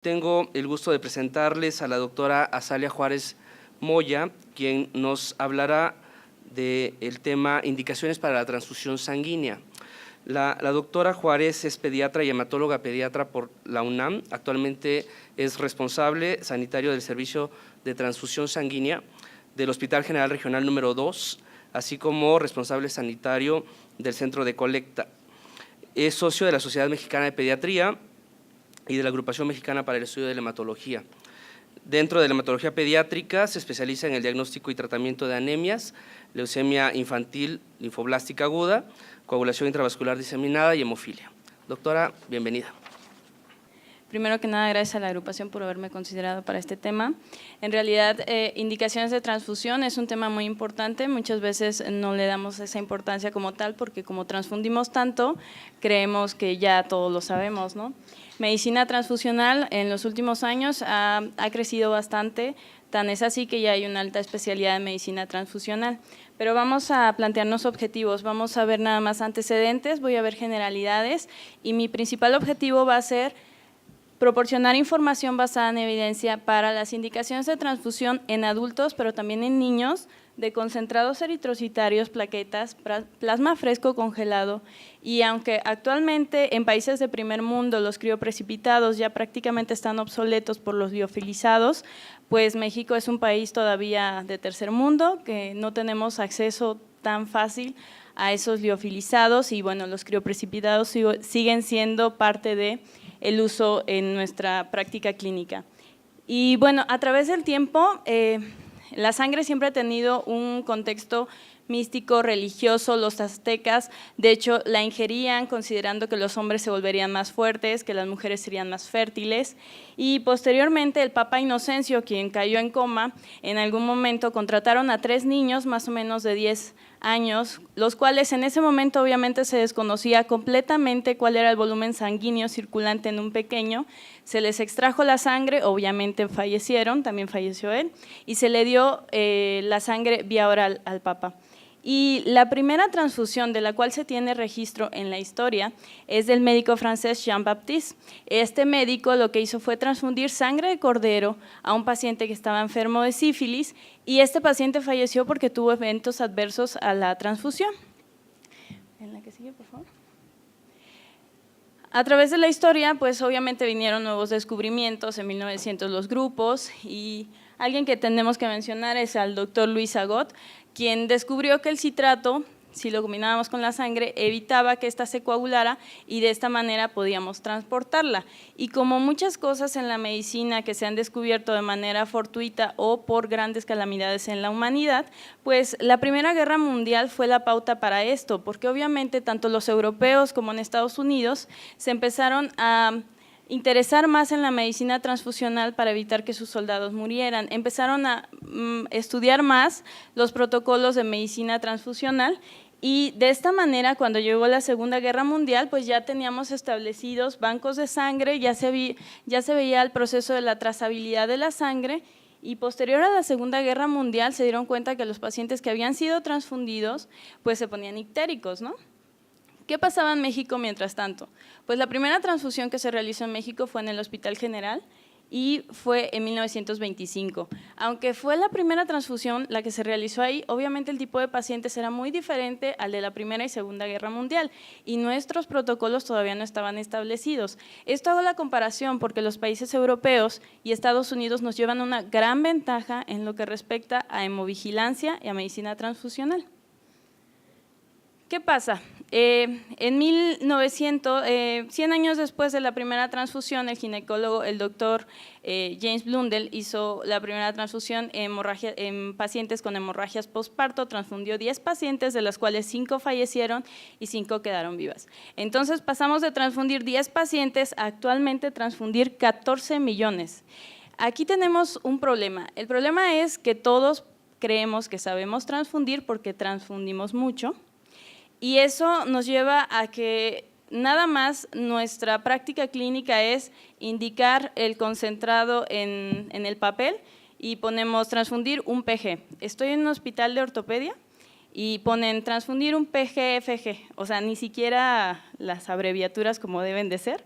tengo el gusto de presentarles a la doctora Azalia Juárez Moya, quien nos hablará del tema indicaciones para la transfusión sanguínea. La doctora Juárez es pediatra y hematóloga pediatra por la UNAM. Actualmente es responsable sanitario del Servicio de Transfusión Sanguínea del Hospital General Regional número 2, así como responsable sanitario del Centro de Colecta. Es socio de la Sociedad Mexicana de Pediatría y de la Agrupación Mexicana para el Estudio de la Hematología. Dentro de la hematología pediátrica se especializa en el diagnóstico y tratamiento de anemias, leucemia infantil linfoblástica aguda, coagulación intravascular diseminada y hemofilia. Doctora, bienvenida. Primero que nada, gracias a la agrupación por haberme considerado para este tema. En realidad, indicaciones de transfusión es un tema muy importante. Muchas veces no le damos esa importancia como tal porque como transfundimos tanto, creemos que ya todos lo sabemos, ¿no? Medicina transfusional en los últimos años ha crecido bastante, tan es así que ya hay una alta especialidad en medicina transfusional. Pero vamos a plantearnos objetivos, vamos a ver nada más antecedentes, voy a ver generalidades y mi principal objetivo va a ser proporcionar información basada en evidencia para las indicaciones de transfusión en adultos, pero también en niños, de concentrados eritrocitarios, plaquetas, plasma fresco congelado, y aunque actualmente en países de primer mundo los crioprecipitados ya prácticamente están obsoletos por los liofilizados, pues México es un país todavía de tercer mundo, que no tenemos acceso tan fácil a esos liofilizados y bueno, los crioprecipitados siguen siendo parte de el uso en nuestra práctica clínica. Y bueno, a través del tiempo, la sangre siempre ha tenido un contexto místico, religioso. Los aztecas, de hecho, la ingerían considerando que los hombres se volverían más fuertes, que las mujeres serían más fértiles. Y posteriormente el Papa Inocencio, quien cayó en coma, en algún momento contrataron a 3 niños más o menos de 10 años, los cuales en ese momento obviamente se desconocía completamente cuál era el volumen sanguíneo circulante en un pequeño, se les extrajo la sangre, obviamente fallecieron, también falleció él, y se le dio la sangre vía oral al Papa. Y la primera transfusión de la cual se tiene registro en la historia es del médico francés Jean-Baptiste. Este médico lo que hizo fue transfundir sangre de cordero a un paciente que estaba enfermo de sífilis y este paciente falleció porque tuvo eventos adversos a la transfusión. En la que sigue, por favor. A través de la historia, pues obviamente vinieron nuevos descubrimientos, en 1900 los grupos, y alguien que tenemos que mencionar es al doctor Louis Agot, quien descubrió que el citrato, si lo combinábamos con la sangre, evitaba que ésta se coagulara y de esta manera podíamos transportarla. Y como muchas cosas en la medicina que se han descubierto de manera fortuita o por grandes calamidades en la humanidad, pues la Primera Guerra Mundial fue la pauta para esto, porque obviamente tanto los europeos como en Estados Unidos se empezaron a interesar más en la medicina transfusional para evitar que sus soldados murieran. Empezaron a estudiar más los protocolos de medicina transfusional y de esta manera cuando llegó la Segunda Guerra Mundial pues ya teníamos establecidos bancos de sangre, ya se veía el proceso de la trazabilidad de la sangre y posterior a la Segunda Guerra Mundial se dieron cuenta que los pacientes que habían sido transfundidos pues se ponían ictéricos, ¿no? ¿Qué pasaba en México mientras tanto? Pues la primera transfusión que se realizó en México fue en el Hospital General y fue en 1925. Aunque fue la primera transfusión la que se realizó ahí, obviamente el tipo de pacientes era muy diferente al de la Primera y Segunda Guerra Mundial y nuestros protocolos todavía no estaban establecidos. Esto hago la comparación porque los países europeos y Estados Unidos nos llevan una gran ventaja en lo que respecta a hemovigilancia y a medicina transfusional. ¿Qué pasa? En 1900, 100 años después de la primera transfusión, el ginecólogo, el doctor James Blundell, hizo la primera transfusión en pacientes con hemorragias postparto, transfundió 10 pacientes, de las cuales 5 fallecieron y 5 quedaron vivas. Entonces pasamos de transfundir 10 pacientes a actualmente transfundir 14 millones. Aquí tenemos un problema. El problema es que todos creemos que sabemos transfundir porque transfundimos mucho. Y eso nos lleva a que nada más nuestra práctica clínica es indicar el concentrado en el papel y ponemos transfundir un PG. Estoy en un hospital de ortopedia y ponen transfundir un PGFG, o sea, ni siquiera las abreviaturas como deben de ser.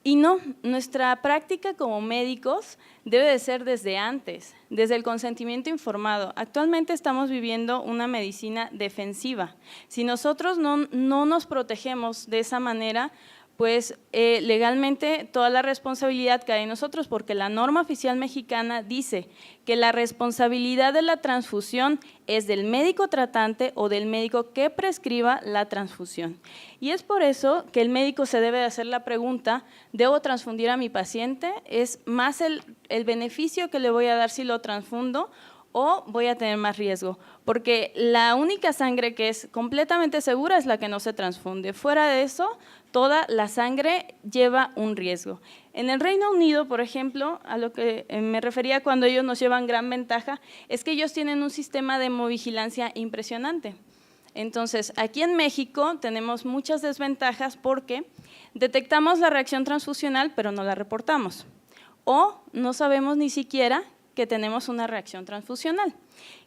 Y no, nuestra práctica como médicos debe de ser desde antes, desde el consentimiento informado. Actualmente estamos viviendo una medicina defensiva. Si nosotros no nos protegemos de esa manera, pues legalmente toda la responsabilidad cae en nosotros, porque la norma oficial mexicana dice que la responsabilidad de la transfusión es del médico tratante o del médico que prescriba la transfusión. Y es por eso que el médico se debe de hacer la pregunta, ¿debo transfundir a mi paciente? ¿Es más el beneficio que le voy a dar si lo transfundo o voy a tener más riesgo? Porque la única sangre que es completamente segura es la que no se transfunde. Fuera de eso, toda la sangre lleva un riesgo. En el Reino Unido, por ejemplo, a lo que me refería cuando ellos nos llevan gran ventaja, es que ellos tienen un sistema de hemovigilancia impresionante. Entonces, aquí en México tenemos muchas desventajas porque detectamos la reacción transfusional, pero no la reportamos. O no sabemos ni siquiera que tenemos una reacción transfusional.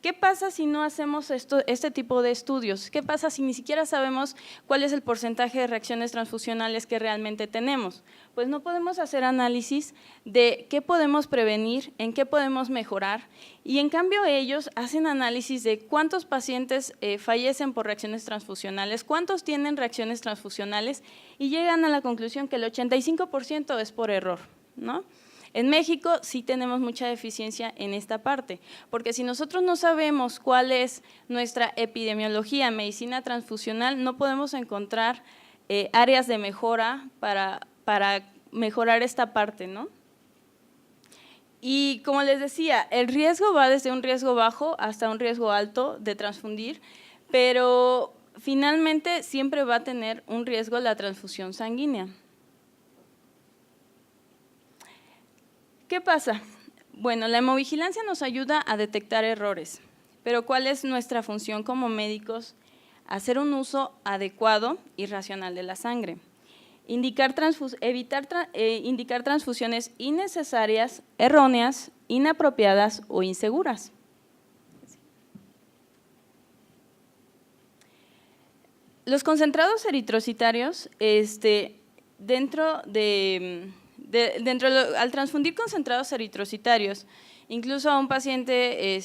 ¿Qué pasa si no hacemos este tipo de estudios? ¿Qué pasa si ni siquiera sabemos cuál es el porcentaje de reacciones transfusionales que realmente tenemos? Pues no podemos hacer análisis de qué podemos prevenir, en qué podemos mejorar, y en cambio ellos hacen análisis de cuántos pacientes fallecen por reacciones transfusionales, cuántos tienen reacciones transfusionales, y llegan a la conclusión que el 85% es por error, ¿no? En México sí tenemos mucha deficiencia en esta parte, porque si nosotros no sabemos cuál es nuestra epidemiología en medicina transfusional, no podemos encontrar áreas de mejora para mejorar esta parte, ¿no? Y como les decía, el riesgo va desde un riesgo bajo hasta un riesgo alto de transfundir, pero finalmente siempre va a tener un riesgo la transfusión sanguínea. ¿Qué pasa? Bueno, la hemovigilancia nos ayuda a detectar errores, pero ¿cuál es nuestra función como médicos? Hacer un uso adecuado y racional de la sangre. Indicar transfusiones innecesarias, erróneas, inapropiadas o inseguras. Los concentrados eritrocitarios, al transfundir concentrados eritrocitarios, incluso a un paciente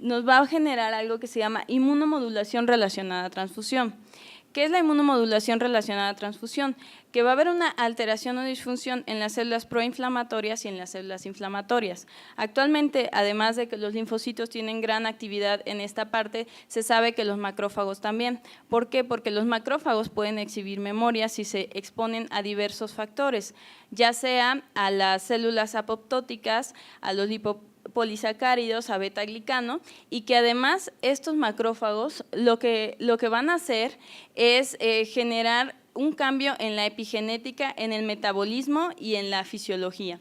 nos va a generar algo que se llama inmunomodulación relacionada a transfusión. ¿Qué es la inmunomodulación relacionada a transfusión? Que va a haber una alteración o disfunción en las células proinflamatorias y en las células inflamatorias. Actualmente, además de que los linfocitos tienen gran actividad en esta parte, se sabe que los macrófagos también. ¿Por qué? Porque los macrófagos pueden exhibir memoria si se exponen a diversos factores, ya sea a las células apoptóticas, a los lipopolisacáridos, a beta-glicano, y que además estos macrófagos lo que van a hacer es generar un cambio en la epigenética, en el metabolismo y en la fisiología.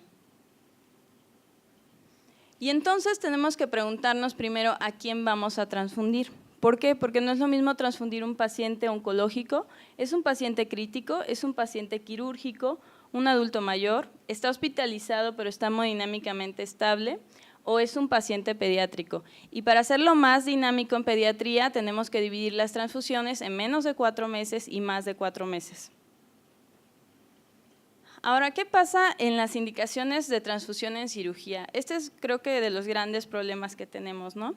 Y entonces tenemos que preguntarnos primero a quién vamos a transfundir. ¿Por qué? Porque no es lo mismo transfundir un paciente oncológico, es un paciente crítico, es un paciente quirúrgico, un adulto mayor, está hospitalizado pero está hemodinámicamente estable, o es un paciente pediátrico. Y para hacerlo más dinámico en pediatría tenemos que dividir las transfusiones en menos de 4 meses y más de 4 meses. Ahora, ¿qué pasa en las indicaciones de transfusión en cirugía? Este es, creo que, de los grandes problemas que tenemos, ¿no?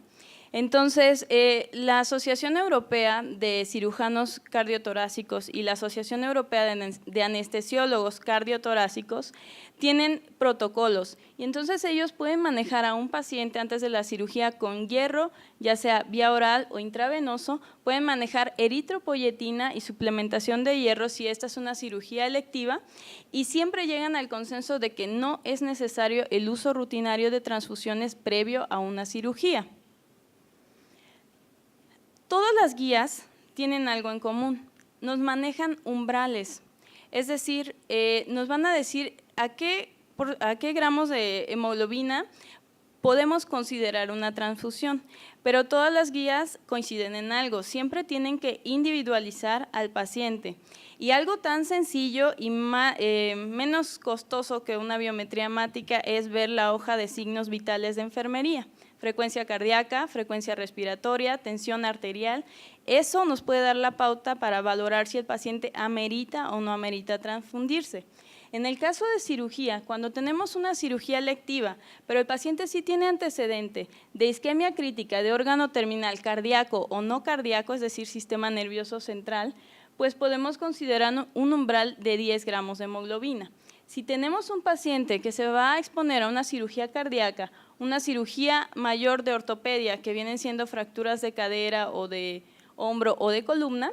Entonces, la Asociación Europea de Cirujanos Cardiotorácicos y la Asociación Europea de Anestesiólogos Cardiotorácicos tienen protocolos, y entonces ellos pueden manejar a un paciente antes de la cirugía con hierro, ya sea vía oral o intravenoso, pueden manejar eritropoyetina y suplementación de hierro si esta es una cirugía electiva, y siempre llegan al consenso de que no es necesario el uso rutinario de transfusiones previo a una cirugía. Todas las guías tienen algo en común, nos manejan umbrales, es decir, nos van a decir a qué gramos de hemoglobina podemos considerar una transfusión, pero todas las guías coinciden en algo, siempre tienen que individualizar al paciente. Y algo tan sencillo y menos costoso que una biometría hemática es ver la hoja de signos vitales de enfermería. Frecuencia cardíaca, frecuencia respiratoria, tensión arterial, eso nos puede dar la pauta para valorar si el paciente amerita o no amerita transfundirse. En el caso de cirugía, cuando tenemos una cirugía electiva, pero el paciente sí tiene antecedente de isquemia crítica de órgano terminal cardíaco o no cardíaco, es decir, sistema nervioso central, pues podemos considerar un umbral de 10 gramos de hemoglobina. Si tenemos un paciente que se va a exponer a una cirugía cardíaca, una cirugía mayor de ortopedia, que vienen siendo fracturas de cadera o de hombro o de columna,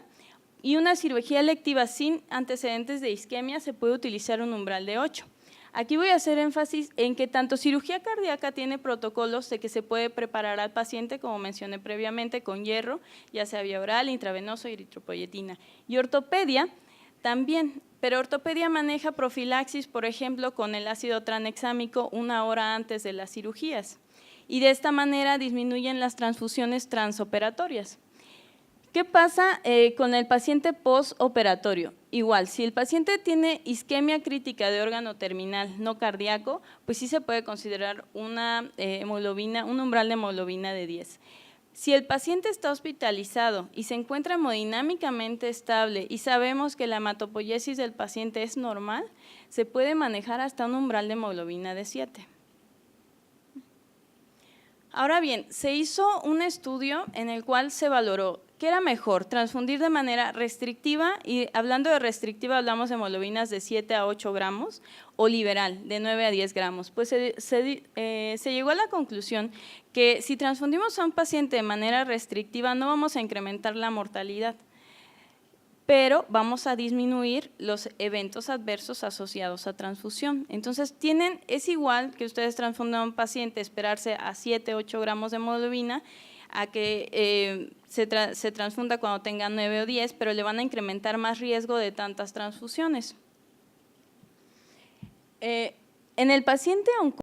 y una cirugía electiva sin antecedentes de isquemia, se puede utilizar un umbral de 8. Aquí voy a hacer énfasis en que tanto cirugía cardíaca tiene protocolos de que se puede preparar al paciente, como mencioné previamente, con hierro, ya sea vía oral, intravenoso y eritropoyetina. Y ortopedia también, pero ortopedia maneja profilaxis, por ejemplo, con el ácido tranexámico 1 hora antes de las cirugías. Y de esta manera disminuyen las transfusiones transoperatorias. ¿Qué pasa con el paciente postoperatorio? Igual, si el paciente tiene isquemia crítica de órgano terminal no cardíaco, pues sí se puede considerar una un umbral de hemoglobina de 10. Si el paciente está hospitalizado y se encuentra hemodinámicamente estable y sabemos que la hematopoiesis del paciente es normal, se puede manejar hasta un umbral de hemoglobina de 7. Ahora bien, se hizo un estudio en el cual se valoró ¿qué era mejor? ¿Transfundir de manera restrictiva? Y hablando de restrictiva, hablamos de hemoglobinas de 7 a 8 gramos, o liberal, de 9 a 10 gramos. Pues se llegó a la conclusión que si transfundimos a un paciente de manera restrictiva, no vamos a incrementar la mortalidad, pero vamos a disminuir los eventos adversos asociados a transfusión. Entonces, es igual que ustedes transfundan a un paciente, esperarse a 7, 8 gramos de hemoglobina, a que se transfunda cuando tenga 9 o 10, pero le van a incrementar más riesgo de tantas transfusiones. En el paciente oncólogo,